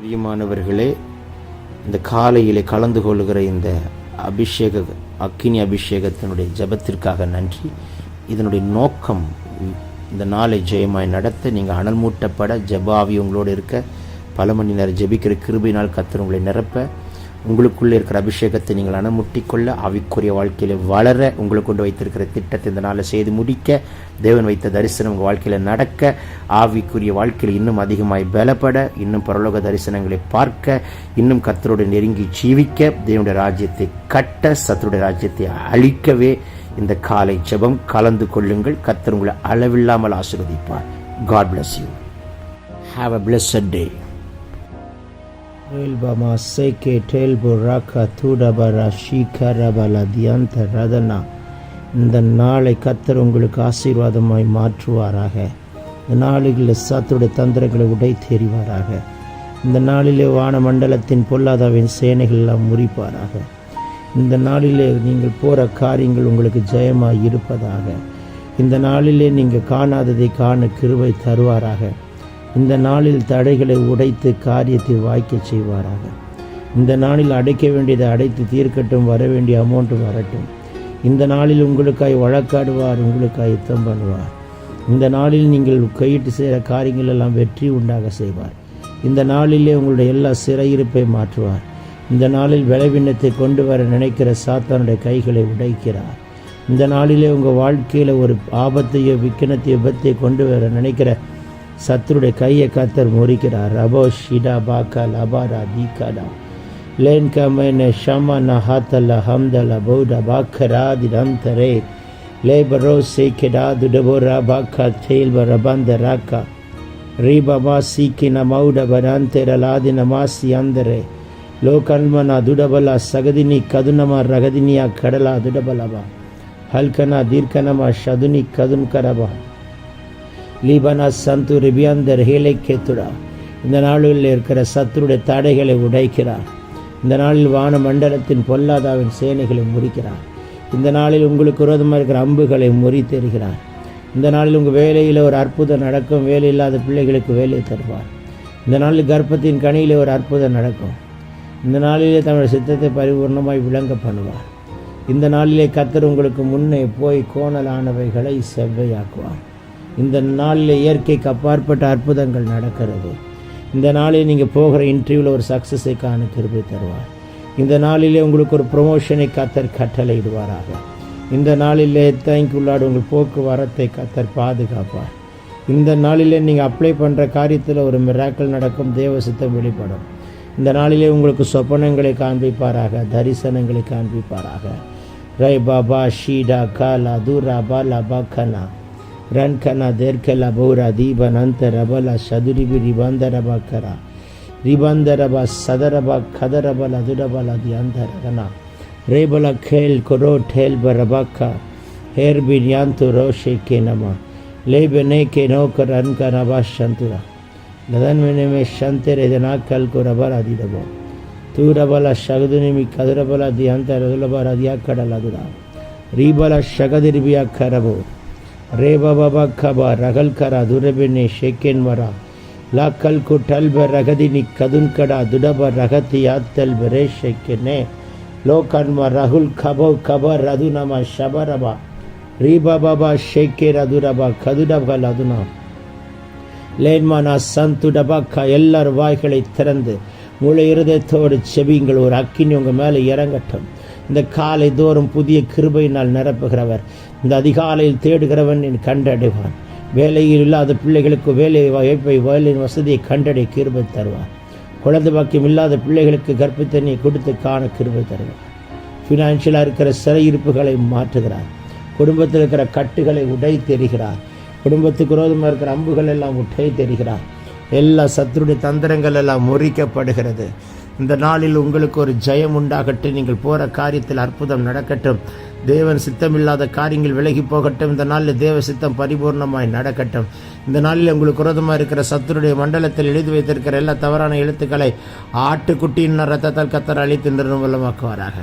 பிரியமானவர்களே, இந்த காலையிலே கலந்து கொள்கிற இந்த அக்கினி அபிஷேகத்தினுடைய ஜெபத்திற்காக நன்றி. இதனுடைய நோக்கம் இந்த நாளை ஜெயமாய் நடத்த, நீங்கள் அனல் மூட்டப்பட, ஜெபாவி உங்களோடு இருக்க, பல மணி நேரம் ஜெபிக்கிற கிருபையினால் கர்த்தர் உங்களை நிரப்ப, உங்களுக்குள்ளே இருக்கிற அபிஷேகத்தை நீங்கள் அனமுட்டிக்கொள்ள, ஆவிக்குரிய வாழ்க்கையில் வளர, உங்களை கொண்டு வைத்திருக்கிற திட்டத்தை இந்த நாளில் செய்து முடிக்க, தேவன் வைத்த தரிசனம் உங்கள் வாழ்க்கையில் நடக்க, ஆவிக்குரிய வாழ்க்கையில் இன்னும் அதிகமாய் பலப்பட, இன்னும் பரலோக தரிசனங்களை பார்க்க, இன்னும் கர்த்தரோடு நெருங்கி ஜீவிக்க, தேவனுடைய ராஜ்யத்தை கட்ட, சத்துருடைய ராஜ்யத்தை அழிக்கவே இந்த காலை ஜெபம் கலந்து கொள்ளுங்கள். கர்த்தர் உங்களை அளவில்லாமல் ஆசீர்வதிப்பார். God bless you. Have a blessed day. Elbama seke telbo raka tudabara shikarabala dianta radana. இந்த நாளை கர்த்தர் உங்களுக்கு ஆசீர்வாதமாய் மாற்றுவாராக. இந்த நாளில் சாத்துடைய தந்திரங்களை உடைத்தெறிவாராக. இந்த நாளிலே வான மண்டலத்தின் பொல்லாதவின் சேனைகள் எல்லாம் முறிப்பாராக. இந்த நாளிலே நீங்கள் போகிற காரியங்கள் உங்களுக்கு ஜெயமாய் இருப்பதாக. இந்த நாளிலே நீங்கள் காணாததை காண கிருபை தருவாராக. இந்த நாளில் தடைகளை உடைத்து காரியத்தை வாய்க்க செய்வாராக. இந்த நாளில் அடைக்க வேண்டியதை அடைத்து தீர்க்கட்டும், வர வேண்டிய அமௌண்ட்டும் வரட்டும். இந்த நாளில் உங்களுக்காய் வழக்காடுவார், உங்களுக்காய் யுத்தம் பண்ணுவார். இந்த நாளில் நீங்கள் கையிட்டு செய்கிற காரியங்கள் எல்லாம் வெற்றி உண்டாக செய்வார். இந்த நாளிலே உங்களுடைய எல்லா சிறையிருப்பை மாற்றுவார். இந்த நாளில் விளைவினத்தை கொண்டு வர நினைக்கிற சாத்தானுடைய கைகளை உடைக்கிறார். இந்த நாளிலே உங்கள் வாழ்க்கையில் ஒரு ஆபத்தையோ விக்கினத்தையோ விபத்தை கொண்டு வர நினைக்கிற சத்துருடைய கையை கர்த்தர் முறிக்கிறார். ரபோ ஷிடா பாக்கா லபாரா தீகாடா லேன் கமேன ஷமன ஹாத்தல ஹம்தல பௌடா பாக்கராதி ரம்தரே லேபரோ சேகெடா துடபோரா பாக்கா தேல்வ ரபந்த ராக்கா ரீபமா சீக்கின மௌட பராந்தெரலாதி நமாசி அந்தரே லோகன்மனா துடபலா சகதினி கதுனமா ரகதினியா கடலா துடபலவா ஹல்கனா தீர்க்கனமா ஷதுனி கதுன்கரபா லீபனா சந்து ரிபியாந்தர் ஹேலை கேத்துடா. இந்த நாளில் இருக்கிற சத்துருடைய தடைகளை உடைக்கிறார். இந்த நாளில் வான மண்டலத்தின் பொல்லாதாவின் சேனைகளை முறிக்கிறார். இந்த நாளில் உங்களுக்கு விரோதமாக இருக்கிற அம்புகளை முறித்தெறிகிறார். இந்த நாளில் உங்கள் வேலையில் ஒரு அற்புதம் நடக்கும். வேலை இல்லாத பிள்ளைகளுக்கு வேலை தருவார். இந்த நாளில் கர்ப்பத்தின் கனியில் ஒரு அற்புதம் நடக்கும். இந்த நாளிலே தமிழ் சித்தத்தை பரிபூர்ணமாய் விளங்க பண்ணுவார். இந்த நாளிலே கர்த்தர் உங்களுக்கு முன்னே போய் கோணலானவைகளை செவ்வையாக்குவார். இந்த நாளில் இயற்கைக்கு அப்பாற்பட்ட அற்புதங்கள் நடக்கிறது. இந்த நாளில் நீங்கள் போகிற இன்டர்வியூவில் ஒரு சக்ஸஸை காண கிருபை தருவார். இந்த நாளிலே உங்களுக்கு ஒரு ப்ரொமோஷனை கர்த்தர் கட்டளையிடுவாராக. இந்த நாளிலே தேங்க்குள்ளாடு உங்கள் போக்குவரத்தை கர்த்தர் பாதுகாப்பார். இந்த நாளிலே நீங்கள் அப்ளை பண்ணுற காரியத்தில் ஒரு மிராக்கள் நடக்கும். தேவ சித்தம் வெளிப்படும். இந்த நாளிலே உங்களுக்கு சொப்பனங்களை காண்பிப்பாராக, தரிசனங்களை காண்பிப்பாராக. ரை பாபா ஷீடா காலா தூரா பாலா பாக்கனா ரன்கனா தேர்கலா பௌரா தீபன் அந்த ரபலா சதுரிபி ரிபந்தரபா கரா ரிபந்தரபா சதரபா கதரபல துடபல தி அந்தரகனா ரேபல கேல் கொரோ டேல் பரபாக்கா ஹேர்பி ஞாந்து ரோஷே கே நமா லேபனே கே நோக்கர் அன்கனபா சந்துரா லதன்மெனே மே சந்தரே இதனா கல் கொ ரபலா திடபோ தூரபல சகதுனிமி கதரபல தி அந்த ரதுலபா ரதியா கடலதுரா ரீபல சகதிரிபியா கரபோ ரே பாபா கபா ரகல் கரா துரபினே ஷேக்கேன் வரா லாக்கல் கு டல்ப ரகதினி கதுன்கடா துடப ரகத்தி யாத்தல் பிரே ஷேக்கேனே லோகன்ம ரகுல் கபோ கப ரதுனம ஷபரபா ரீபா பாபா ஷேக்கே ரதுரபா கதுடபல் அதுனா லேன்மானா சந்துடபாக்கா. எல்லார் வாய்களை திறந்து முழு இருதயத்தோடு செபிங்கள். ஒரு அக்கினி உங்கள் மேலே இறங்கட்டும். இந்த காலை தோறும் புதிய கிருபையினால் நிரப்புகிறவர். இந்த அதிகாலையில் தேடுகிறவன் கண்டடைவான். வேலையில் இல்லாத பிள்ளைகளுக்கு வேலை வாய்ப்பை, வேலையின் வசதியை கண்டடை கிருபை தருவார். குழந்தை பாக்கியம் இல்லாத பிள்ளைகளுக்கு கர்ப்பத்தண்ணியை கொடுத்து காண கிருபை தருவார். ஃபினான்ஷியலாக இருக்கிற சிறையிருப்புகளை மாற்றுகிறார். குடும்பத்தில் இருக்கிற கட்டுகளை உடைத்தெறிகிறார். குடும்பத்துக்கு விரோதமாக இருக்கிற அம்புகள் எல்லாம் உடைத்தெறிகிறார். எல்லா சத்துருடைய தந்திரங்கள் எல்லாம் முறிக்கப்படுகிறது. இந்த நாளில் உங்களுக்கு ஒரு ஜெயம் உண்டாகட்டும். நீங்கள் போகிற காரியத்தில் அற்புதம் நடக்கட்டும். தேவன் சித்தமில்லாத காரியங்கள் விலகி போகட்டும். இந்த நாளில் தேவ சித்தம் பரிபூர்ணமாய் நடக்கட்டும். இந்த நாளில் உங்களுக்கு விரோதமாக இருக்கிற சத்துருடைய மண்டலத்தில் எழுதி வைத்திருக்கிற எல்லா தவறான எழுத்துக்களை ஆட்டுக்குட்டியின் ரத்தத்தால் கத்தர் அழித்து நிர்மூலமாக்குவாராக.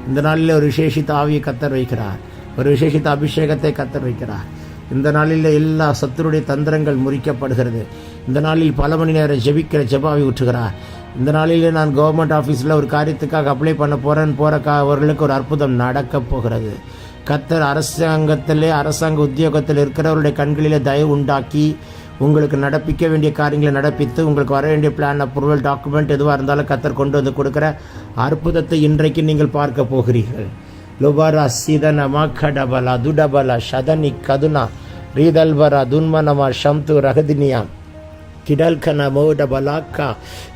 இந்த நாளில் ஒரு விசேஷித்த ஆவியை கத்தர் வைக்கிறார். ஒரு விசேஷித்த அபிஷேகத்தை கத்தர் வைக்கிறார். இந்த நாளில் எல்லா சத்துருடைய தந்திரங்கள் முறிக்கப்படுகிறது. இந்த நாளில் பல மணி நேரம் ஜெபிக்கிற ஜெபாவை ஊற்றுகிறார். இந்த நாளிலே நான் கவர்மெண்ட் ஆஃபீஸில் ஒரு காரியத்துக்காக அப்ளை பண்ண அவர்களுக்கு ஒரு அற்புதம் நடக்கப் போகிறது. கர்த்தர் அரசாங்க உத்தியோகத்தில் இருக்கிறவருடைய கண்களிலே தயவு உண்டாக்கி உங்களுக்கு நடப்பிக்க வேண்டிய காரியங்களை நடப்பித்து உங்களுக்கு வர வேண்டிய பிளான் அப்ரூவல் டாக்குமெண்ட் எதுவாக இருந்தாலும் கர்த்தர் கொண்டு வந்து கொடுக்குற அற்புதத்தை இன்றைக்கு நீங்கள் பார்க்க போகிறீர்கள். லுபரா சீதனமா கடபலா துடபலா ஷதனி கதுனா ரீதல்வரா துன்மனமா ஷம்து ரகதினியா கிடல்கன மோட பலாக்கா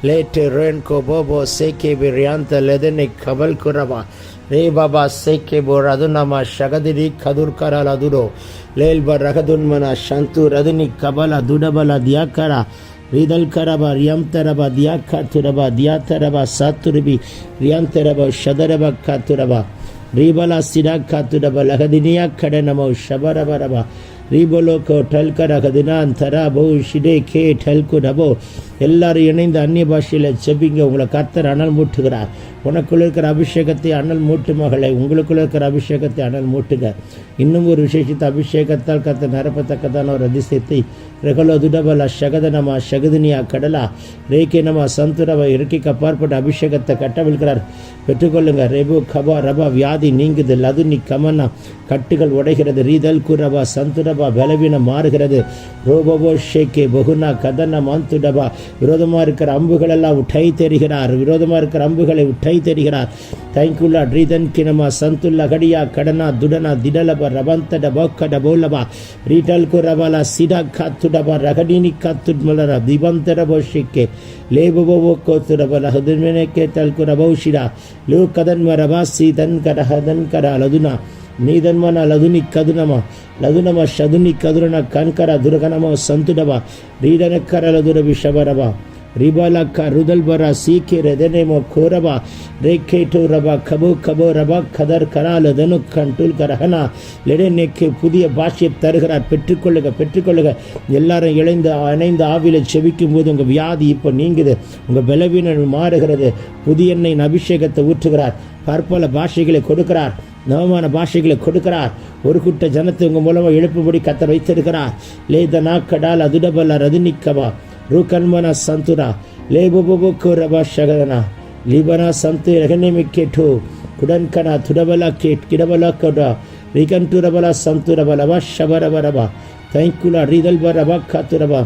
லேட்டு ரேன்கோ போபோ சேகே விரியாந்த லெதனை கபல் குரவா ரே பாபா சேகே போர் அதுனமா ஷகதிரி கதுர்கரல் அதுடோ லேல்ப ரகதுன்மனா ஷந்து ரதினி கபல துடபல தியாக்கரா ரீதல் கரபா ரியம் தியாக்கா துரபா தியாத்தரபா சாத்துருபி ரியாந்தரபா ஷதரபா காத்துரபா ரீபலா சிடா காத்துரபா லகதினியா கடனமோ ஷபரபரபா ரீபோலோகோ டல்கரகதினான் தராபோ ஷிடே கே டல்கு டபோ. எல்லாரும் இணைந்து அந்நிய பாஷையில் செபிங்க. உங்களை கர்த்தர் அனல் மூட்டுகிறார். உனக்குள்ள இருக்கிற அபிஷேகத்தை அனல் மூட்டு மகளை, உங்களுக்குள்ள இருக்கிற அபிஷேகத்தை அனல் மூட்டுங்க. இன்னும் ஒரு விசேஷித்த அபிஷேகத்தால் கர்த்தர் நிரப்பத்தக்கதான ஒரு அதிசயத்தை ரெகலோ துடபலா ஷகதனமா ஷகதினியா கடலா ரேகே நமா சந்துரவா இறக்கிக்கு அப்பாற்பட்ட அபிஷேகத்தை கட்டவிழ்கிறார். பெற்றுக்கொள்ளுங்க. ரெபு கபா ரபா வியாதி நீங்குது. லதுனி கமனா கட்டுகள் உடைகிறது. ரீதல் குரபா சந்துரபா பலவீனம் மாறுகிறது. ரோபோ ஷேகே பகுனா கதன மாந்துடபா விரோதமாக இருக்கிற அம்புகள் எல்லாம் உட்டை தெரிகிறார். விரோதமாக இருக்கிற அம்புகளை உட்டை தெரிகிறார். தைங்குல்லா ரீதன் கினமா சந்துல்லா கடியா கடனா துடனா திடலபா ரபந்தட போக்கட போலபா ரீடல் குரபலா சிடா காத்துடபா ரகடினி காத்துட்மலரா திபந்தர போஷிக்கே லேபோ கோத்துடபல ஹதுமெனக்கே தல்குர பௌஷிடா லூ கதன்ம ரபாசி தன் கடஹதன் கர லதுனா நீதன்மன லதுனி லதுனமா ஷதுனி கதுரன கன்கர துரகனமோ சந்துடபா ரீடனக்கர லதுர விஷபரபா ரிபாலக்க ருதல்பரா சீக்கே ரெதனேமோ கோரபா ரேக்கேட்டோ ரபா கபோ கபோ ரபா கதர் கரால தனு கண்டுல் கரஹனா லெடனேக்கு புதிய பாஷையை தருகிறார். பெற்றுக்கொள்ளுங்க. எல்லாரும் இணைந்து ஆவில செவிக்கும் போது உங்கள் வியாதி இப்போ நீங்குது. உங்கள் பலவீனம் மாறுகிறது. புதிய எண்ணெயின் அபிஷேகத்தை ஊற்றுகிறார். பற்பல பாஷைகளை கொடுக்கிறார். நவமான பாஷைகளை கொடுக்கிறார். ஒரு கூட்ட ஜனத்தை உங்கள் மூலமாக எழுப்பும்படி கர்த்தர் வைத்திருக்கிறார். லேதனா கடால் அதுடபல ரதினிக்கவா ரூகன்மனா சந்துரா லேபோபோக்கோ ரபா ஷகதனா லிபனா சந்து ரகனேமிக்கேட்டோ குடன்கனா துடபலா கேட் கிடபலா கடா ரிகன்டுரபலா சந்துரபலவா ஷபரபரபா தைக்குலா ரீதல்பரபா காத்துரபா.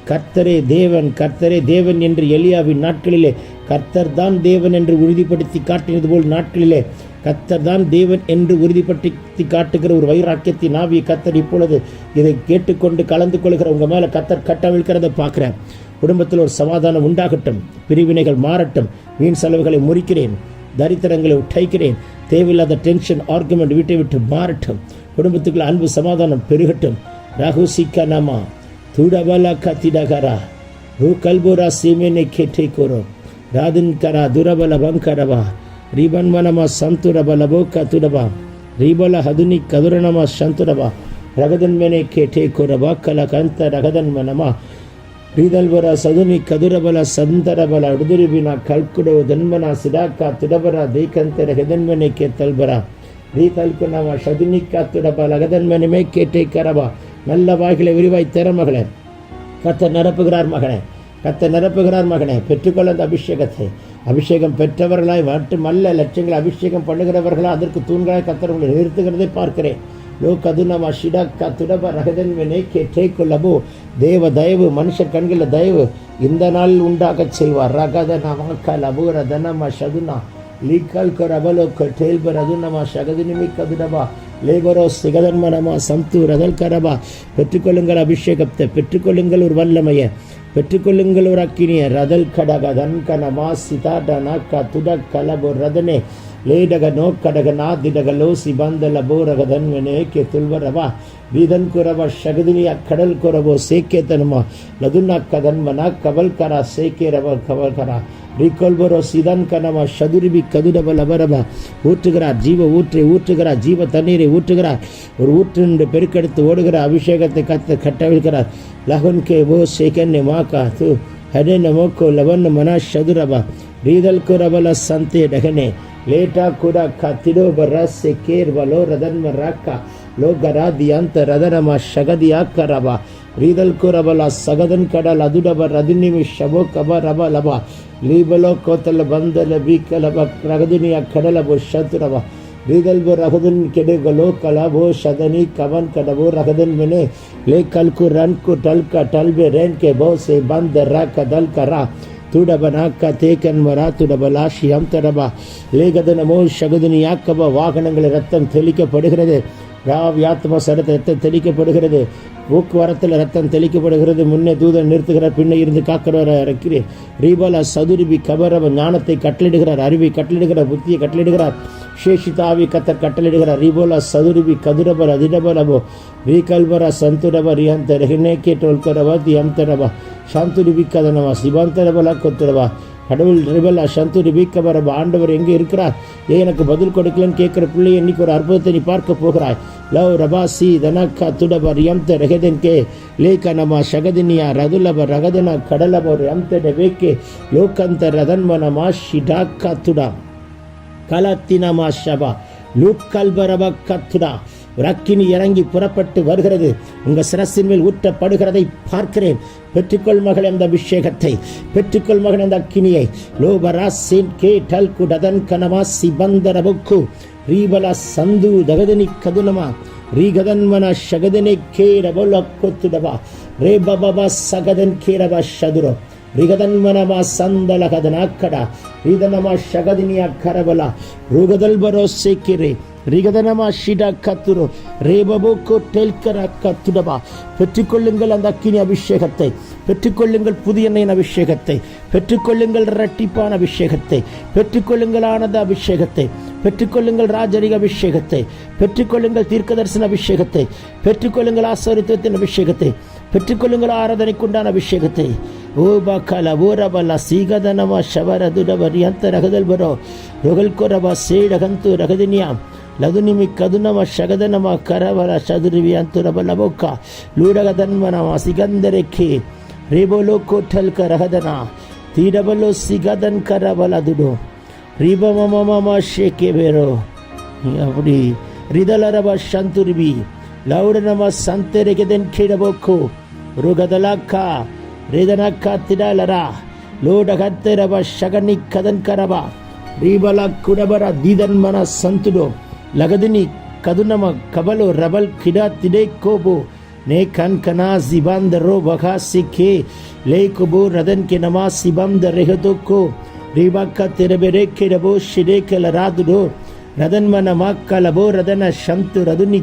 கர்த்தரே தேவன் என்று எலியாவின் நாட்களிலே கர்த்தர் தான் தேவன் என்று உறுதிப்படுத்தி காட்டினது போல் நாட்களிலே கர்த்தர் தான் தேவன் என்று உறுதிப்படுத்தி காட்டுகிற ஒரு வைராக்கியத்தின் ஆவியை கர்த்தர் இப்பொழுது இதை கேட்டுக்கொண்டு கலந்து கொள்கிற உங்கள் மேலே கர்த்தர் கட்டவிழ்கிறத பார்க்குறேன். குடும்பத்தில் ஒரு சமாதானம் உண்டாகட்டும். பிரிவினைகள் மாறட்டும். வீண் செலவுகளை முறிக்கிறேன். தரித்திரங்களை உடைக்கிறேன். தேவையில்லாத டென்ஷன் ஆர்குமெண்ட் வீட்டை விட்டு மாறட்டும். குடும்பத்துக்குள்ள அன்பு சமாதானம் பெருகட்டும். ரகுசிக்க நாமா துடபலா கத்திடகரா ரூ கல்போரா சீமேனை கேட்டை கோரோ ராதின் கரா துரபல பங்கரவா ரிபன்மனமா சந்துரபலபோ கத்துடபா ரிபல ஹதுனி கதுரணமா சந்துரபா ரகதன்மேனை கேட்டை கோரபா கல கந்த ரகதன்மனமா ரீதல்வர சதுனி கதுரபல சந்தரபல உடுதுருபினா கல்குடோ தன்மனா சிடாக்கா துடபரா தேகந்த ரகதன்மனை கேத்தல்பரா ரீதல்குனமா சதுனி காத்துடபா ரகதன்மனமே கேட்டை கரபா. நல்ல வாய்களை விரிவாய் தர மகளே. கர்த்தர் நிரப்புகிறார் மகனே. பெற்றுக்கொள்ள அந்த அபிஷேகம் பெற்றவர்களாய் மட்டுமல்ல, லட்சங்களை அபிஷேகம் பண்ணுகிறவர்களா அதற்கு தூண்களாய் கர்த்தர் உங்களை நிறுத்துகிறதை பார்க்கிறேன். லோ கதுனமா ஷிடக்கா துடப ரகதன்மனை கேட்டே கொள்ளபோ. தேவ தயவு, மனுஷர் கண்களில் தயவு இந்த நாளில் உண்டாக செய்வார். ரகதனமாக்கா லபுர தனமா ஷதுனா லீக்கல் கரபலோ டேல்பர் அதுனமா ஷகதினிமி கதுடபா லேபரோ சிகதன்மனமா சம்து ரதல் கரபா. பெற்றுக்கொள்ளுங்கள் அபிஷேகத்தை. பெற்றுக்கொள்ளுங்கள் ஒரு வல்லமையை. பெற்றுக்கொள்ளுங்கள் ஒரு அக்கினிய ரதல் கடக தன்கனமா சிதாடனா கதுட கலபோ ரதனே லேடக நோ கடக நாதிடக லோசி பந்தல போரகதன்வனே கே துல்வரவா வீதன் குரவா ஷகதினியா கடல் குரவோ சேக்கே தனுமா லதுனா கதன்வனா கவல் கரா சேக்கே ரவ கவல் கரா ரிகொல்பரோ சிதன் கனமா ஷதுரிபி கதுடபல வரபா. ஊற்றுகிறார் ஜீவ ஊற்றை ஊற்றுகிறார். ஜீவ தண்ணீரை ஊற்றுகிறார். ஒரு ஊற்று பெருக்கெடுத்து ஓடுகிற அபிஷேகத்தை கட்டவிழ்கிறார். லகன் கே ஓ சேகன்ய மாக்கா து ஹடேன மோக்கோ லவன் மனா ஷதுரபா ரீதல் குரபல சந்தே டகனே லேட்டா குடா கத்திடோ பரஸ்ஸே கேர் வலோ ரதன்ம ராக்கா லோகரா தியந்த ரதனமா ஷகதியா கரபா ரீதல் குரபலா சகதன் கடல் அதுடபர் அதினிமி ஷபோ கப ரப லபா லீபலோ கோத்தல பந்தல பீக்கலப ரகதுனியா கடலபோ ஷத்துரபா ரீதல்போ ரகதன் கெடுகலோ கலபோ ஷதனி கவன் கடபோ ரகதன் மினே லே கல்கு ரன்கு டல்க டல்பே ரேன்கே போ சே பந்த ர கதல் கரா துடபனாக்க தேக்கன்மரா துடபலா ஷியம் தடபா லேகதனமோ ஷகுதினி யாக்கபா வாகனங்களில் ரத்தம் தெளிக்கப்படுகிறது. ராவியாத்மா சரத்தை ரத்தம் தெளிக்கப்படுகிறது. போக்குவரத்தில் ரத்தம் தெளிக்கப்படுகிறது. முன்னே தூதன் நிறுத்துகிறார், பின்னே இருந்து காக்கிறவரை இறக்கிறேன். ரீபாலா சதுரிபி கபரவ ஞானத்தை கட்டளிடுகிறார், அறிவை கட்டளிடுகிறார், புத்தியை கட்டளிடுகிறார். சேஷிதாவி கத்தர் கட்டளிடுகிறார். ரீபோலா சதுரிபி கதுரபல அதிடபலபோ ரீகல்பரா சந்துரப ரியாந்த ரெஹினேக்கே டோல்கரவா தியம்தரபா சாந்துரிபி கதனவா சிபாந்தரபலா கொத்துரவா கடவுள் ரிபலா சந்துரி வீக்கபரப ஆண்டவர் எங்கே இருக்கிறார்? எனக்கு பதில் கொடுக்கலன்னு கேட்குற பிள்ளை இன்னைக்கு ஒரு அற்புதத்தை நீ பார்க்க போகிறாய். லவ் ரபா சி தனக்கா துடபர் யம்த ரகதன் கே லேகனமா ஷகதினியா ரதுலப ரகதன கடலபர் யம்த வேக்கே லோகந்த ரதன்மனமா ஷிடாக்கா துடா கலத்தினமா ஷபா லூக்கல்பரப கத்துடா. ரக்கினி இறங்கி புறப்பட்டு வருகிறது, உங்கள் சிரசின் மேல் ஊற்றப்படுகிறதை பார்க்கிறேன். பெற்றுக்கொள் மகள் அந்த அபிஷேகத்தை, பெற்றுக்கொள் மகள் அந்த அக்கினியை. லோபராசின் கே டல் குடதன் கனமா சிபந்தரபுக்கு ரீபலா சந்து தகதனி கதுனமா ரீகதன்மன ஷகதனை கேரபொல கொத்துடவா ரேபபா சகதன் கேரபா ஷதுரோ ரிகதன்மனமா சந்தலகதனாக்கடா ரீதனமா ஷகதினியா கரபலா ருகதல்பரோ சேக்கிரே ரிகதனமா ஷிடா கத்துரோ ரேபபோக்கோ டெல்கரா கத்துடபா. பெற்றுக்கொள்ளுங்கள் அந்த அக்கினி அபிஷேகத்தை, பெற்றுக்கொள்ளுங்கள் புதிய எண்ணெயின் அபிஷேகத்தை, பெற்றுக்கொள்ளுங்கள் இரட்டிப்பான அபிஷேகத்தை, பெற்றுக்கொள்ளுங்கள் ஆனந்த அபிஷேகத்தை, பெற்றுக்கொள்ளுங்கள் ராஜரிக அபிஷேகத்தை, பெற்றுக்கொள்ளுங்கள் தீர்க்கதரிசன அபிஷேகத்தை, பெற்றுக்கொள்ளுங்கள் ஆசரித்துவத்தின் அபிஷேகத்தை, பெற்றுக்கொள்ளுங்கள் ஆராதனைக்குண்டான அபிஷேகத்தை. ஓ பாக்கல ஓரபல சீகதனமா ஷவரதுடபரியந்த ரகதல் பரோ ரொகல்கொரபா சேடகந்து ரகதினியாம் லதுனிமி கதுனம ஷகதனமா கரவர சதுரிவியந்துரபலபோக்கா லூடகதன்மனமா சிகந்தரெக்கே ரேபோலோ கோட்டல் கரகதனா தீடபலோ சிகதன் கரபலதுடோ ரீபமமமா ஷேக்கே பேரோ. அப்படி ரிதலரப சந்துரிபி லவுடனமா சந்தரெகதன் கீடபோக்கோ ருகதலாக்கா ரேதனக்கா திடாலரா லோடகத்தரப ஷகனி கதன் கரபா ரீபலா குடபர தீதன்மன சந்துடோ லகதினி கதுனம கபலோ ரபல் கிடா திடே கோபோ நே கன் கனா சிபாந்தரோ வகா சிக்கே லே கோபோ ரதன் கே நமா சிபந்த ரெஹதோக்கோ ரீபாக்கா திரபெரே கிடபோ ஷிடே கலராதுடோ ரதன்மன மாக்கலபோ ரதன சந்து ரதுனி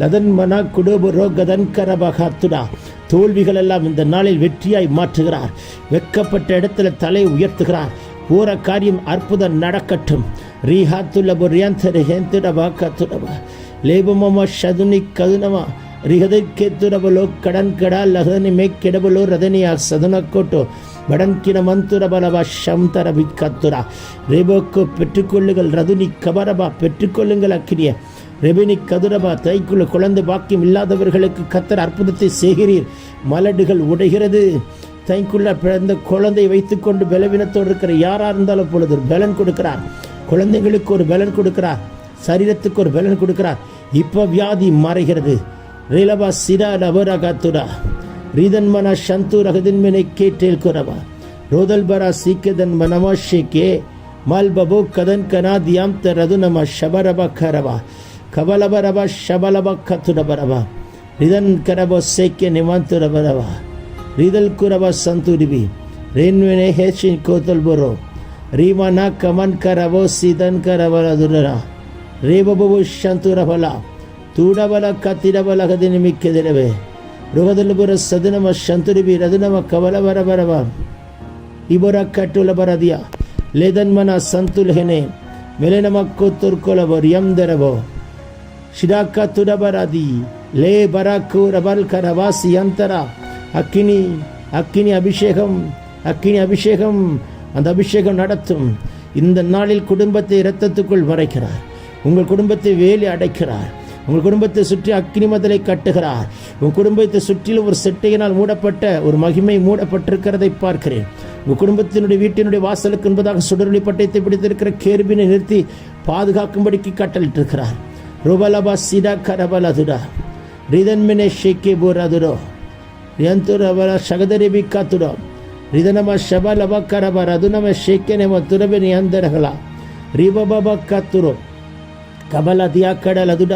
லதன்மன குடோபோ ரோகதன் கரபகாத்துடா. தோல்விகள் எல்லாம் இந்த நாளில் வெற்றியாய் மாற்றுகிறார். வெக்கப்பட்ட இடத்துல தலை உயர்த்துகிறார். போற காரியம் அற்புதம் நடக்கட்டும். ரீஹாத்துலபோ ரியாந்தரஹேந்துடபா கத்துடபா லேபமமா ஷதுனி கதுனமா ரிஹதற்கேத்துரபலோ கடன் கடா லகனி மேக்கெடபலோ ரதனியா சதுனக்கோட்டோ வடன்கின மந்துரபலபா ஷம்தரபி கத்துரா ரேபோக்கோ பெற்றுக்கொள்ளுங்கள் ரதுனி கபரபா பெற்றுக்கொள்ளுங்கள் அக்கினிய ரெபினி கதுரபா. தைக்குள்ள குழந்தை பாக்கியம் இல்லாதவர்களுக்கு கத்தர் அற்புதத்தை செய்கிறீர். மலடுகள் உடைகிறது. தைக்குள்ள பிறந்த குழந்தை வைத்துக்கொண்டு பலவீனத்தோடு இருக்கிற யாரா இருந்தாலும் பொழுது பலன் கொடுக்கிறார். குழந்தைகளுக்கு ஒரு பலன் கொடுக்கிறார், சரீரத்துக்கு ஒரு பலன் கொடுக்கிறார். இப்ப வியாதி மறைகிறது. ரேலபா சிரா ரபரகத்துடா ரீதன்மன சந்து ரகதின்மனை கேட்டேல் குரபா ரோதல்பரா சீக்கதன் மனமா ஷேக்கே மால்பபோ கதன் கனா தியாம் தரது நம ஷபரபா கரபா கபலபரபா ஷபலபா கத்துடபரபா ரிதன் கரபோ சேக்கிய நிமாந்துரபரபா ரிதல் குரபா சந்துரிபி ரேன்வினே ஹேஷின் கோத்தல் பொரோ ரீமனா கமன் கரபோ சீதன் கரபலதுரா ரேபபோ சந்துரபலா தூடபல கத்திடபல கதினிமிக்கதிரவே ருகதல்புர சதுனம சந்துரிபி ரதுனம கபலபரபரபா இபுர கட்டுலபரதியா லேதன்மன சந்துல்ஹெனே மெலனமக்கோ துர்கொலபர் யம்தரபோ ஷிடாக்கா துடபராதி லே பராக்கு ரபல் கரவாசி யந்தரா அக்கினி அக்கினி அபிஷேகம் அக்கினி அபிஷேகம். அந்த அபிஷேகம் நடத்தும். இந்த நாளில் குடும்பத்தை இரத்தத்துக்குள் மறைக்கிறார். உங்கள் குடும்பத்தை வேலி அடைக்கிறார். உங்கள் குடும்பத்தை சுற்றி அக்கினி மதலை கட்டுகிறார். உங்கள் குடும்பத்தை சுற்றிலும் ஒரு செட்டையினால் மூடப்பட்ட ஒரு மகிமை மூடப்பட்டிருக்கிறதை பார்க்கிறேன். உங்கள் குடும்பத்தினுடைய வீட்டினுடைய வாசலுக்கு என்பதாக சுடரொளி பட்டயத்தை பிடித்திருக்கிற கேருபினை நிறுத்தி பாதுகாக்கும்படிக்கு கட்டளிட்டிருக்கிறார். ருபலபா சிடா கரபலதுடா ரிதன்மினே ஷேக்கே போராதுரோ ರಿಯಂತುರವರ ಶಗದರಿಬಿ ಕಾತುರ ರಿದನಮ ಶಬಲಬ ಕರಬರ ಅದು ನಮ್ಮ ಶೇಕೆನೆಮ ತುರಬೆ ನಿಯಂದರಗಳ ರಿಬಬ ಕಾತುರು ಕಬಲ ದಿಯಾ ಕಡಲದುಡ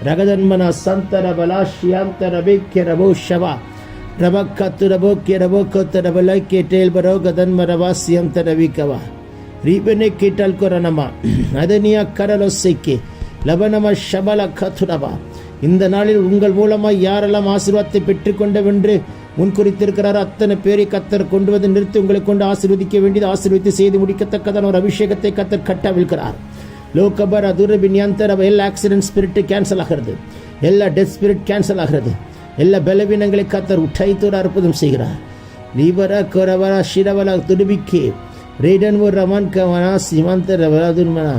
ರಗದನ್ಮನ ಸಂತರ ಬಲ ಶ್ಯಾಂತರ ಬೇಕ್ಯ ರಬೋ ಶವ ರಬ ಕತ್ತು ರಬೋಕ್ಯ ರಬೋಕೋತ ರಬಲೈಕ್ಯ ಟೇಲ್ ಬರೋ ಗದನ್ಮ ರವಾಸ್ಯಂತರ ವಿಕವ ರೀಬನೆ ಕೀಟಲ್ ಕೊರನಮ அதனியா கரலொசைக்கு லபனம ஷபல கத்துரபா. இந்த நாளில் உங்கள் மூலமாக யாரெல்லாம் ஆசீர்வாதத்தை பெற்றுக்கொண்டவென்று முன்குறித்திருக்கிறாரோ அத்தனை பேரை கத்தர் கொண்டு வந்து நிறுத்தி உங்களை கொண்டு ஆசீர்வதிக்க வேண்டியது ஆசீர்வதித்து செய்து முடிக்கத்தக்கதான ஒரு அபிஷேகத்தை கத்தர் கட்டவிழ்கிறார். லோகபர் அதுரபின் யந்தர எல்லா ஆக்சிடென்ட் ஸ்பிரிட் கேன்சல் ஆகிறது, எல்லா டெத் ஸ்பிரிட் கேன்சல் ஆகிறது, எல்லா பலவீனங்களை கத்தர் உற்சாகத்தோடு அற்புதம் செய்கிறார். லீபர கொரவர ஷிரவல துடுபிக்கே ரேடன் ஒரு ரமன் கவனா சிமந்த ரவதுன்மனா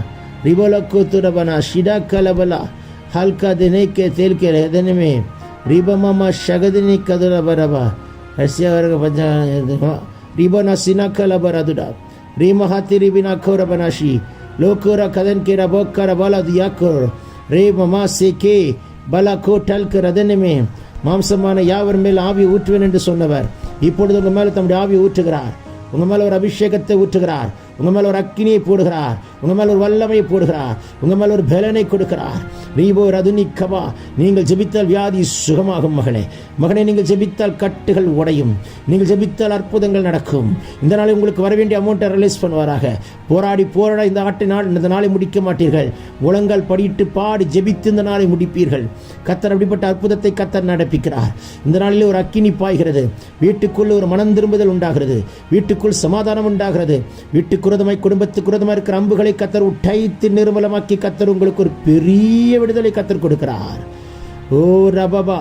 ரிபோலக்கோ துரபனா ஷிடா கலபலா हल्का देने के तेल के रहने में रिबा मामा शगदनी कदरा बराबा ऐसे वर्ग पंजा रिबा ना सिना कला बरादुडा रीमा हाथी रिबिना खोरा बनाशी लोकोरा कदन के रबोक का रबाला दिया कोर रे मामा से के बला को टल कर रहने में மாம்சமான யாவர் மேல் ஆவி ஊற்றுவேன் என்று சொன்னவர் இப்பொழுது உங்கள் மேலே தம்முடைய ஆவி ஊற்றுகிறார். உங்கள் மேலே ஒரு அபிஷேகத்தை ஊற்றுகிறார். உங்கள் மேலே ஒரு அக்கினியை போடுகிறார். உங்கள் மேலே ஒரு வல்லமையை போடுகிறார். உங்கள் மேலே ஒரு பலனை கொடுக்கிறார். நீபோ ரதுனிக்கவா, நீங்கள் ஜெபித்தால் வியாதி சுகமாகும். மகனே மகனே, நீங்கள் ஜெபித்தால் கட்டுகள் உடையும். நீங்கள் ஜெபித்தால் அற்புதங்கள் நடக்கும். இந்த நாளை உங்களுக்கு வர வேண்டிய அமௌண்ட்டை ரிலீஸ் பண்ணுவாராக. போராடி இந்த நாளை முடிக்க மாட்டீர்கள். முழங்கால் படியிட்டு பாடி ஜெபித்து இந்த நாளை முடிப்பீர்கள். கத்தர் அப்படிப்பட்ட அற்புதத்தை கத்தர் நடப்பிக்கிறார். இந்த நாளில் ஒரு அக்கினி பாய்கிறது. வீட்டுக்குள் ஒரு மனம் திரும்புதல் உண்டாகிறது. வீட்டுக்குள் சமாதானம் உண்டாகிறது. வீட்டுக்கு குரதமாய் குடும்பத்துக்கு குரதமாய் இருக்கிற அம்புகளை கத்தர் உடைத்து நிர்மலமாக்கி கத்தர் உங்களுக்கு ஒரு பெரிய விடுதலை கத்தர் கொடுக்கிறார். ஓ ரபபா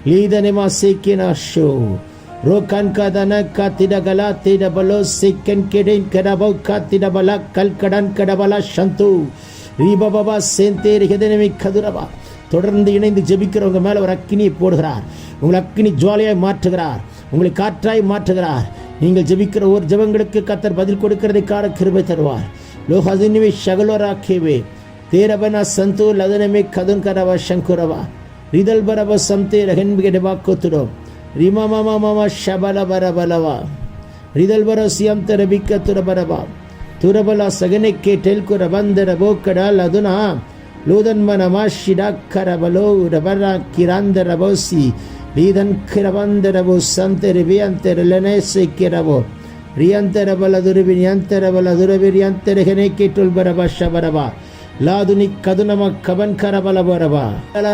லீதனமா சேக்கினா ஷோ ரோகன் கதன காத்திடகலா திடபலோ சேக்கன் கெடேன் கடபோ காத்திடபலா கல்கடன் கடபலா சந்து ரீபபா சேந்தேரி ஹெதனமி கதுரபா. தொடர்ந்து இணைந்து ஜெபிக்கிறவங்க மேல ஒரு அக்கினியை போடுகிறார். உங்களை அக்கினி ஜுவாலையாய் மாற்றுகிறார். உங்களை காற்றாய் மாற்றுகிறார். நீங்கள் ஜெபிக்கிற ஒரு ஜெபங்களுக்கு கத்தர் பதில் கொடுக்கிறதைக்கான கிருபை தருவார். லோஹதினிவே ஷகலோராக்கேவே தேரபனா சந்தோ லதனமே கதுன் கரவா சங்குரவா ரிதல் பரப சம்தே ரகன்பிகடபா கோத்துடோ ரிமா மாமா மாமா ஷபல பரபலவா ரிதல் பர சியம் தரபிக்க துரபரபா துரபலா சகனெக்கே டெல்கு ரபந்தர போக்கடால் அதுனா லூதன்மனமா ஷிடாக்கரபலோ ரபரா கிராந்த ரபோசி லீதன் கிரபந்தரபோ சந்தரிவியந்தரலனே சேக்கிரபோ ரியந்தரபல துருபினியந்தரபல துரபிரியந்தரகனே கேட்டுல் பரபா ஷபரபா லாதுனி கதுனம கபன் கரபல பரபா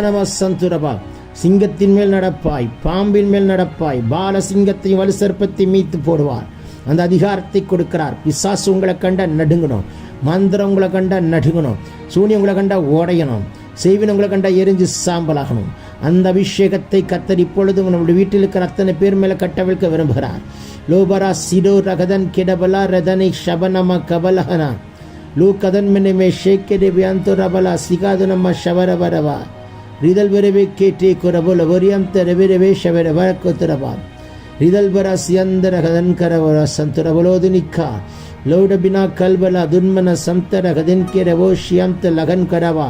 நம சந்துரபா. சிங்கத்தின் மேல் நடப்பாய், பாம்பின் மேல் நடப்பாய், பால சிங்கத்தையும் வலு சர்ப்பத்தை மீத்து போடுவார். அந்த அதிகாரத்தை கொடுக்கிறார். பிசாசு உங்களை கண்டா நடுங்கணும், மந்திரம் உங்களை கண்டா நடுங்கணும், சூனியம் உங்களை கண்டா ஓடையணும், செய்வின் உங்களை கண்டா எரிஞ்சு சாம்பலாகணும். அந்த அபிஷேகத்தை கத்தர் இப்பொழுது நம்முடைய வீட்டில் இருக்கிற அத்தனை பேர் மேல கட்டவிழ்க்க விரும்புகிறார். லோபரா சிடோ ரகதன் கெடபலா ரதனை ஷபனம கபலஹனா லூ கதன் மெனமே ஷேக்கெடே வியந்தோ ரபலா சிகாது நம்ம ஷவரபரவா ரிதல் வரவே கேட்டே குரபோல வரியம் தரவே ஷவர வரக்கோத்துரபா ரிதல் பரா சியந்தர கதன் கரவரா சந்துரபலோது நிக்கா லோட பினா கல்பலா துன்மன சம்தர கதன் கேரவோ ஷியம்த லகன் கரவா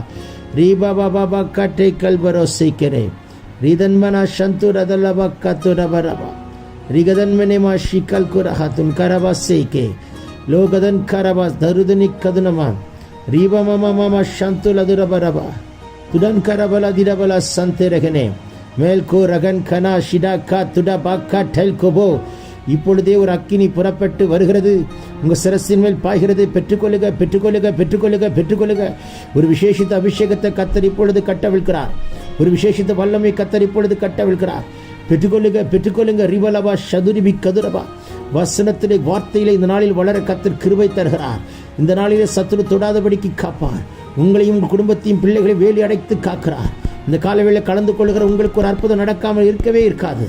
ரீபா பாபா காட்டை கல்பரோ சீக்கரே ரிதன்மனா சந்து ரதலபா கத்துரபரபா ரிகதன்மனேமா ஷிகல் குரஹத்துன் கரபா சேக்கே லோகதன் கரபா தருதனி கதுனமா ரீபா மாமா மாமா சந்து லதுரபரபா துடன் கரபல திரபல சந்தேரகனே மேல்கோ ரகன் கனா ஷிடாக்கா துடா பாக்கா டெல்கோபோ. இப்பொழுதே ஒரு அக்கினி புறப்பட்டு வருகிறது. உங்க சிரசின் மேல் பாய்கிறது. பெற்றுக்கொள்ளுக பெற்றுக்கொள்ளுக பெற்றுக்கொள்ளுக பெற்றுக்கொள்ளுக. ஒரு விசேஷித்த அபிஷேகத்தை கத்தர் இப்பொழுது கட்டவிழ்கிறார். ஒரு விசேஷித்த வல்லமை கத்தர் இப்பொழுது கட்டவிழ்கிறார். பெற்றுக்கொள்ளுக பெற்றுக்கொள்ளுங்க. ரிவலபா சதுரிபி கதுரபா. வசனத்திலே வார்த்தையிலே இந்த நாளில் வளர கத்தர் கிருபை தருகிறார். இந்த நாளிலே சத்துரு தொடாதபடிக்கு காப்பார். உங்களையும் உங்கள் குடும்பத்தையும் பிள்ளைகளையும் வேலி அடைத்து காக்கிறார். இந்த காலவேளை கலந்து கொள்கிற உங்களுக்கு ஒரு அற்புதம் நடக்காமல் இருக்கவே இருக்காது.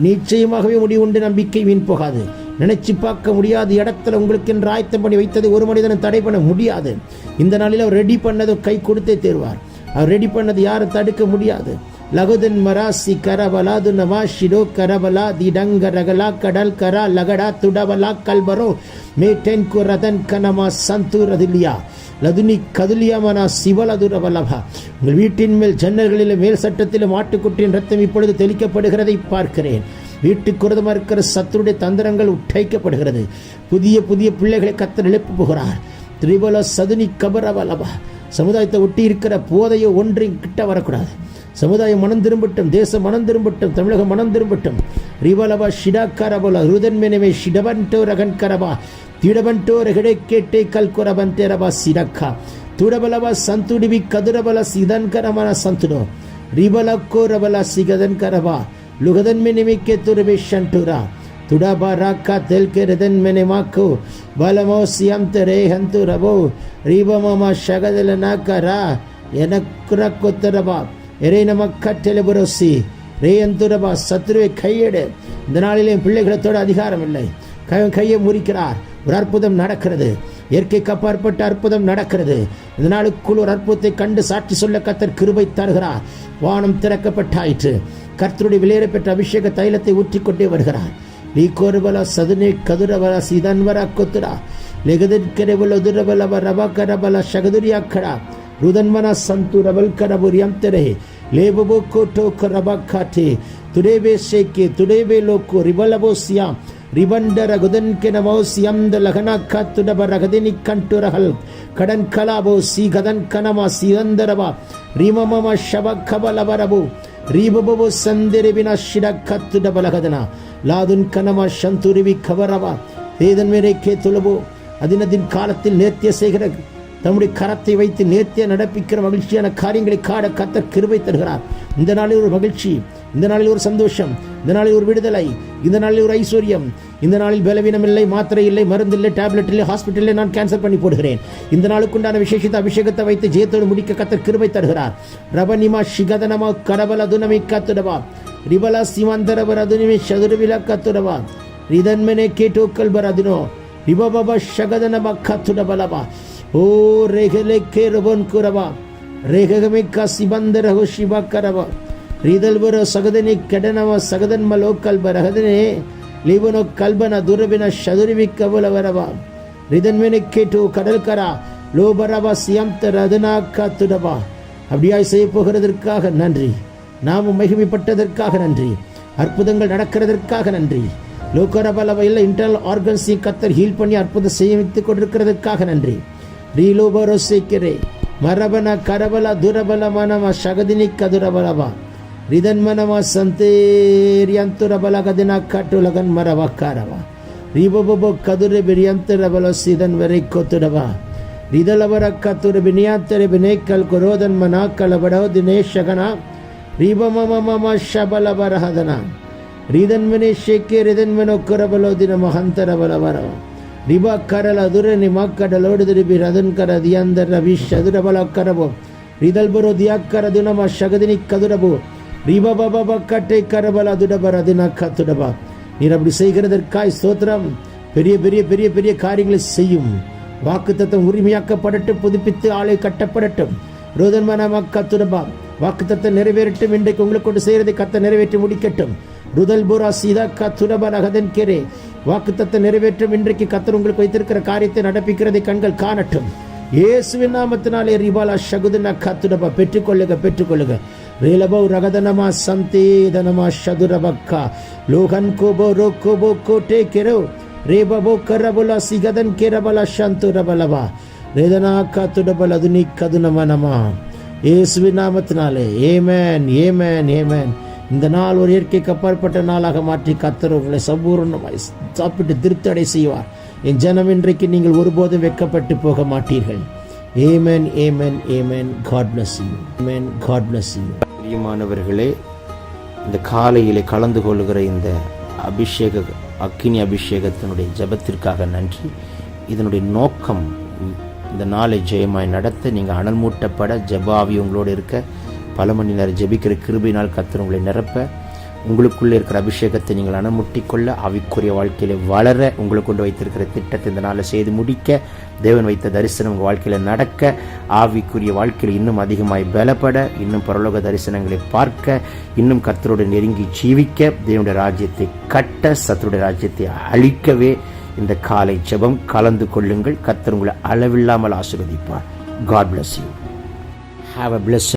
நிச்சயமாகவே முடிவு உண்டு. நம்பிக்கை வீண் போகாது. நினைச்சு பார்க்க முடியாத இடத்துல உங்களுக்கு என்று ஆயத்தம் பண்ணி வைத்ததை ஒரு மனிதனும் தடை பண்ண முடியாது. இந்த நாளில் அவர் ரெடி பண்ணதை கை கொடுத்தே தேர்வார். அவர் ரெடி பண்ணது யாரும் தடுக்க முடியாது. லகுதன் மராசி கரபலா துனவா ஷிரோ கரபலா திடங்க ரகலா கடல் கரா லகடா துடவலா கல்பரோ மேட்டென் குரதன் கனமா சந்தூரதிலியா லதுனி கதுலியாமனா சிவலதுரவலபா. உங்கள் வீட்டின் மேல் ஜன்னல்களிலும் மேல் சட்டத்திலும் ஆட்டுக்குட்டியின் ரத்தம் இப்பொழுது தெளிக்கப்படுகிறதை பார்க்கிறேன். வீட்டுக்கு விரோதமாக இருக்கிற சத்துருடைய தந்திரங்கள் உடைக்கப்படுகிறது. புதிய புதிய பிள்ளைகளை கர்த்தர் எழுப்ப போகிறார். திரிபல சதுனி கபரவலபா. சமுதாயத்தை ஒட்டி இருக்கிற போதையோ ஒன்றையும் கிட்ட வரக்கூடாது. சமுதாயம் மனம் திரும்பட்டும், தேசம் மனம் திரும்பட்டும், தமிழகம் மனம் திரும்பட்டும். ரிவலபா ஷிடா கரபல ருதன்மெனவே ஷிடபன்டோ ரகன் கரபா திடபன்டோ ரகடே கேட்டே கல்குரபன்டேரபா சிடக்கா துடபலபா சந்துடிவி கதுரபல சிதன்கரமன சந்துடோ ரிபலக்கோ ரபல சிகதன் கரபா லுகதன் மெனிமிக்கே துரபே ஷன்டுரா துடபா ராக்கா தெல்கே ரதன் மெனிமாக்கோ பலமோ சியம்தரே ஹந்து ரபோ ரிபமமா ஷகதல நாக்கரா எனக்குரக்கொத்தரபா எரே நமக்கட்டெலபுரோசி ரே அந்துரபா சத்ருவை கையெடு. இந்த நாளிலே பிள்ளைகளத்தோடு அதிகாரம் இல்லை. கையை முறிக்கிறார். ஒரு அற்புதம் நடக்கிறது. இயற்கைக்கு அப்பாற்பட்ட அற்புதம் நடக்கிறது. இந்த நாளுக்குள் ஒரு அற்புதத்தை கண்டு சாட்சி சொல்ல கர்த்தர் கிருபை தருகிறார். வானம் திறக்கப்பட்டாயிற்று. கர்த்தருடைய விலையேற பெற்ற அபிஷேக தைலத்தை ஊற்றிக்கொண்டே வருகிறார். நீ கோருபல சதுனே கதுரபல சிதன்வர கொத்துரா லெகதின் கரபல உதுரபல ரபா கரபல சகதுரியாக்கடா ருதன்மன சந்துரபல் கரபுரியம் தெரே லேபபோ கோட்டோ கரபா காட்டே துடேபே ஷேக்கே துடேபே லோக்கோ ரிபலபோ சியாம் ரிபண்டர குதன் கெனவோ சியம்த லகனா காத்துடப ரகதினி கண்டுரஹல் கடன் கலாபோ சி கதன் கனமா சிதந்தரபா ரிமமம ஷப கபலபரபு ரீபபோ சந்திரபினா ஷிட கத்துடபலகதனா லாதுன் கனமா சந்துரிவி கவரவா வேதன் மேரே கே துலபோ. அதினதின் காலத்தில் நேர்த்திய செய்கிற தம்முடைய கரத்தை வைத்து நேர்த்திய நடப்பிக்கிற மகிழ்ச்சியான காரியங்களை காட கர்த்தர் கிருபை தருகிறார். இந்த நாளில் ஒரு மகிழ்ச்சி, இந்த நாளில் ஒரு சந்தோஷம், இந்த நாளில் ஒரு விடுதலை, இந்த நாளில் ஒரு ஐஸ்வர்யம். இந்த நாளில் பலவீனம் இல்லை, மாத்திரை இல்லை, மருந்து இல்லை, டேப்லெட் இல்லை, ஹாஸ்பிட்டலில் நான் கேன்சல் பண்ணி போடுகிறேன். இந்த நாளுக்குண்டான விசேஷித்த அபிஷேகத்தை வைத்து ஜெயத்தோடு முடிக்க கர்த்தர் கிருபை தருகிறார். ரபனிமா ஷிகதனமா கடபல துனமி காத்துடவா ரிபலா சிவந்தரபர அதுனிமி சதுரவிலா காத்துடவா ரிதன்மனே கேட்டோக்கல் பரதுனோ ரிபபப ஷகதனபா காத்துடபலபா ஓ ரேகலே கே ரபன் குரபா ரேகமிக்கா சிபந்தரஹோ சிபா கரபா ரிதல்பர சகதனி கடனவ சகதன் மலோக்கல் பரகதனே லிபனோ கல்பன துரபின சதுரிவி கபலவரபா ரிதன்மனே கேட்டோ கடல்கரா லோபரபா சியம்த ரதனா காத்துடபா. அப்படியாய் செய்ய போகிறதற்காக நன்றி. நாமும் மகிமைப்பட்டதற்காக நன்றி. அற்புதங்கள் நடக்கிறதற்காக நன்றி. லோகரபலவையில் இன்டர்னல் ஆர்கன்ஸை கர்த்தர் ஹீல் பண்ணி அற்புதம் செய்வித்துக் கொண்டிருக்கிறதற்காக நன்றி. ரீலோபரோசிக்கிறே மரபன கரபல துரபல மனம சகதினி கதுரபலவா ரிதன்மனமா சந்தேரியந்துரபல கதினா காட்டுலகன் மரவக்காரவா ரீபபோ கதுர பிரியந்தரபல சிதன் வரை கொத்துடவா ரிதலவர கத்துர பினியாத்தர பினேக்கல் குரோதன் மனா கலபடோ தினேஷகனா ரீபமமம ஷபலபரஹதனா ரிதன்மனே ஷேக்கே ரிதன்மனோ குரபலோ தின மகந்தரபலவர ரிபா கரல அதுர நிமாக்கடலோடு திருப்பி ரதன் கர தியந்தர் ரவி சதுரபல கரபோ ரிதல்புரோ தியாக்கர துனம சகதினி கதுரபோ ரிபபப கட்டை கரபல அதுடபர தின கத்துடபா. நீர் அப்படி செய்கிறதற்காய் ஸ்தோத்திரம். பெரிய பெரிய பெரிய பெரிய காரியங்களை செய்யும். வாக்குத்தத்தம் உரிமையாக்கப்படட்டும், புதுப்பித்து ஆலை கட்டப்படட்டும். ரோதன்மனம கத்துடபா வாக்குத்தத்தம் நிறைவேறட்டும். இன்றைக்கு உங்களுக்கு கொண்டு செய்கிறதை கர்த்தர் நிறைவேற்றி முடிக்கட்டும். ருதல் புரா சீதா கத்துடப ரகதன் கேரே வாக்குத்தத்தை நிறைவேற்றும். இன்றைக்கு கர்த்தர் உங்களுக்கு வைத்திருக்கிற காரியத்தை நடப்பிக்கிறதை கண்கள் காணட்டும். இயேசுவின் நாமத்தினாலே ரிபாலா ஷகுதன கத்துடபா பெற்றுக்கொள்ளுக பெற்றுக்கொள்ளுக. ரேலபோ ரகதனமா சந்தேதனமா ஷதுரபக்கா லோகன் கோபோ ரோகோபோ கோட்டே கெரோ ரேபபோ கரபுலா சிகதன் கேரபலா சந்துரபலவா ரேதனா கத்துடபல அதுனி கதுனமனமா. இயேசுவின் நாமத்தினாலே ஏமேன் ஏமேன் ஏமேன். இந்த நாள் ஒரு இயற்கைக்கு அப்பாற்பட்ட நாளாக மாற்றி கர்த்தர் உங்களை சம்பூர்ணமாய் சாப்பிட்டு திருப்தி அடை செய்வார். என் ஜனம், இன்றைக்கு நீங்கள் ஒருபோதும் வெட்கப்பட்டு போக மாட்டீர்கள். Amen amen amen. God bless you. Amen. God bless you. பிரியமானவர்களே, இந்த காலையிலே கலந்து கொள்கிற இந்த அக்கினி அபிஷேகத்தினுடைய ஜெபத்திற்காக நன்றி. இதனுடைய நோக்கம் இந்த நாளை ஜெயமாய் நடத்த, நீங்கள் அனல் மூட்டப்பட, ஜெபாவி உங்களோடு இருக்க, பல மணி நேரம் ஜெபிக்கிற கிருபையினால் கர்த்தர் உங்களை நிரப்ப, உங்களுக்குள்ளே இருக்கிற அபிஷேகத்தை நீங்கள் அனமுட்டிக்கொள்ள, ஆவிக்குரிய வாழ்க்கையில வளர உங்களுக்கு கொண்டு வைத்திருக்கிற திட்டத்தை இந்த நாளை செய்து முடிக்க தேவன் வைத்த தரிசனம் உங்கள் வாழ்க்கையில் நடக்க, ஆவிக்குரிய வாழ்க்கையில் இன்னும் அதிகமாய் பலப்பட, இன்னும் பரலோக தரிசனங்களை பார்க்க, இன்னும் கர்த்தரோடு நெருங்கி ஜீவிக்க, தேவனுடைய ராஜ்யத்தை கட்ட, சத்துருடைய ராஜ்யத்தை அழிக்கவே இந்த காலை ஜெபம் கலந்து கொள்ளுங்கள். கர்த்தர் உங்களை அளவில்லாமல் ஆசீர்வதிப்பார். God bless you. Have a blessed